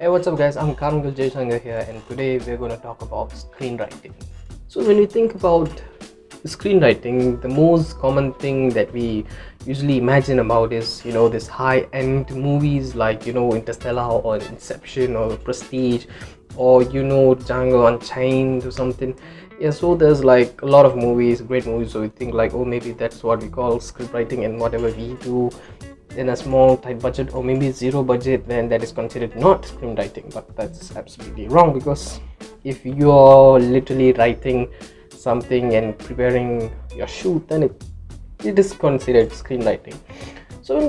Hey, what's up, guys? I'm Karmgal Jaishankar here, and today we're going to talk about screenwriting. So, when we think about screenwriting, the most common thing that we usually imagine about is, this high-end movies like, Interstellar or Inception or Prestige or, Django Unchained or something. Yeah, so there's like a lot of movies, great movies. So we think like, oh, maybe that's what we call scriptwriting, and whatever we do in a small tight budget or maybe zero budget, then that is considered not screenwriting. But that's absolutely wrong, because if you're literally writing something and preparing your shoot, then it is considered screenwriting. So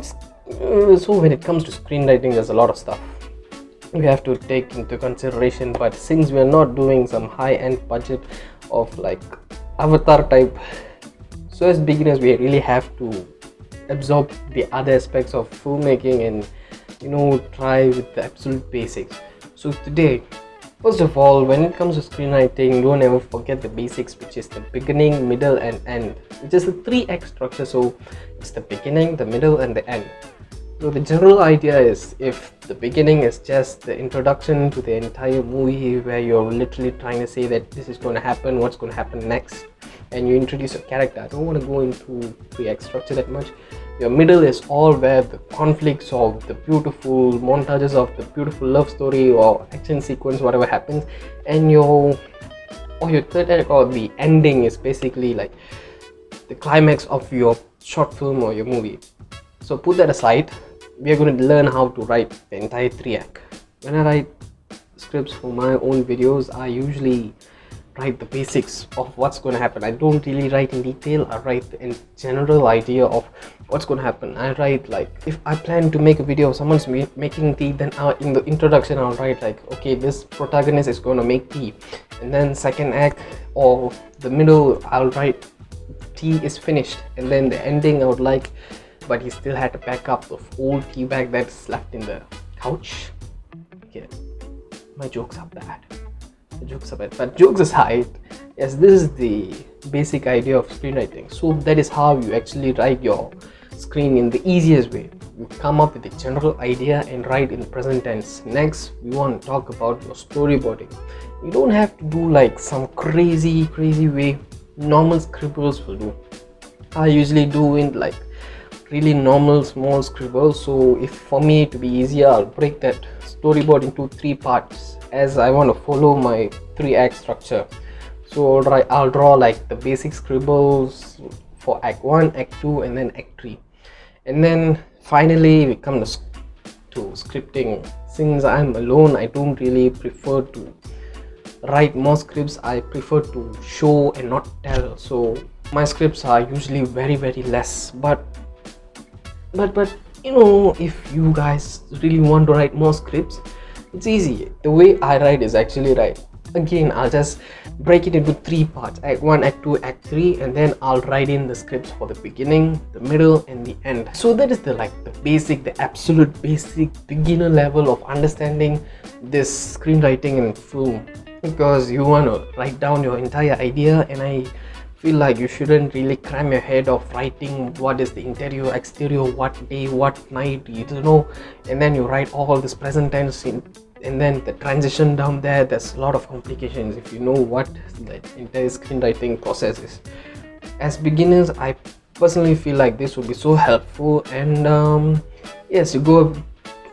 when it comes to screenwriting, there's a lot of stuff we have to take into consideration. But since we're not doing some high-end budget of like avatar type, so as beginners we really have to absorb the other aspects of filmmaking and try with the absolute basics. So today, first of all, when it comes to screenwriting, don't ever forget the basics, which is the beginning, middle and end, which is the 3 act structure. So it's the beginning, the middle and the end. So the general idea is, if the beginning is just the introduction to the entire movie, where you're literally trying to say that this is going to happen, what's going to happen next, and you introduce your character. I don't want to go into 3 act structure that much. Your middle is all where the conflicts of the beautiful montages of the beautiful love story or action sequence, whatever happens, and your 3rd act or the ending is basically like the climax of your short film or your movie. So put that aside. We are going to learn how to write the entire 3 act. When I write scripts for my own videos, I usually write the basics of what's going to happen. I don't really write in detail. I write in general idea of what's going to happen. I write like, if I plan to make a video of someone's making tea, then in the introduction I'll write like, okay, this protagonist is going to make tea, and then 2nd act or the middle I'll write tea is finished, and then the ending I would like, but he still had to pack up the old tea bag that's left in the couch. Okay, my jokes are bad. But jokes aside, yes, this is the basic idea of screenwriting. So that is how you actually write your screen in the easiest way. You come up with a general idea and write in present tense. Next, we want to talk about your storyboarding. You don't have to do like some crazy way normal scribbles will do. I usually do in like really normal small scribbles. So if for me to be easier, I'll break that storyboard into 3 parts, as I want to follow my 3 act structure. So I'll draw like the basic scribbles for act 1, act 2 and then act 3, and then finally we come to scripting. Since I'm alone, I don't really prefer to write more scripts. I prefer to show and not tell. So my scripts are usually very less, but if you guys really want to write more scripts, it's easy. The way I write is actually right. Again, I'll just break it into 3 parts: act 1, act 2, act 3, and then I'll write in the scripts for the beginning, the middle and the end. So that is the absolute basic beginner level of understanding this screenwriting in film, because you want to write down your entire idea, and I feel like you shouldn't really cram your head of writing what is the interior, exterior, what day, what night, and then you write all this present tense in, and then the transition down there's a lot of complications if you know what the entire screenwriting process is. As beginners, I personally feel like this would be so helpful, and yes, you go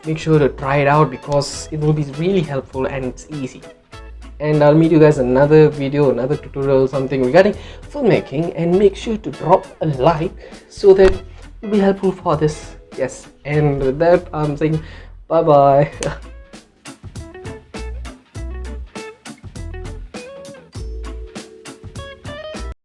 make sure to try it out, because it will be really helpful and it's easy. And I'll meet you guys in another video, another tutorial, something regarding filmmaking, and make sure to drop a like so that it'll be helpful for this. Yes, and with that, I'm saying bye bye.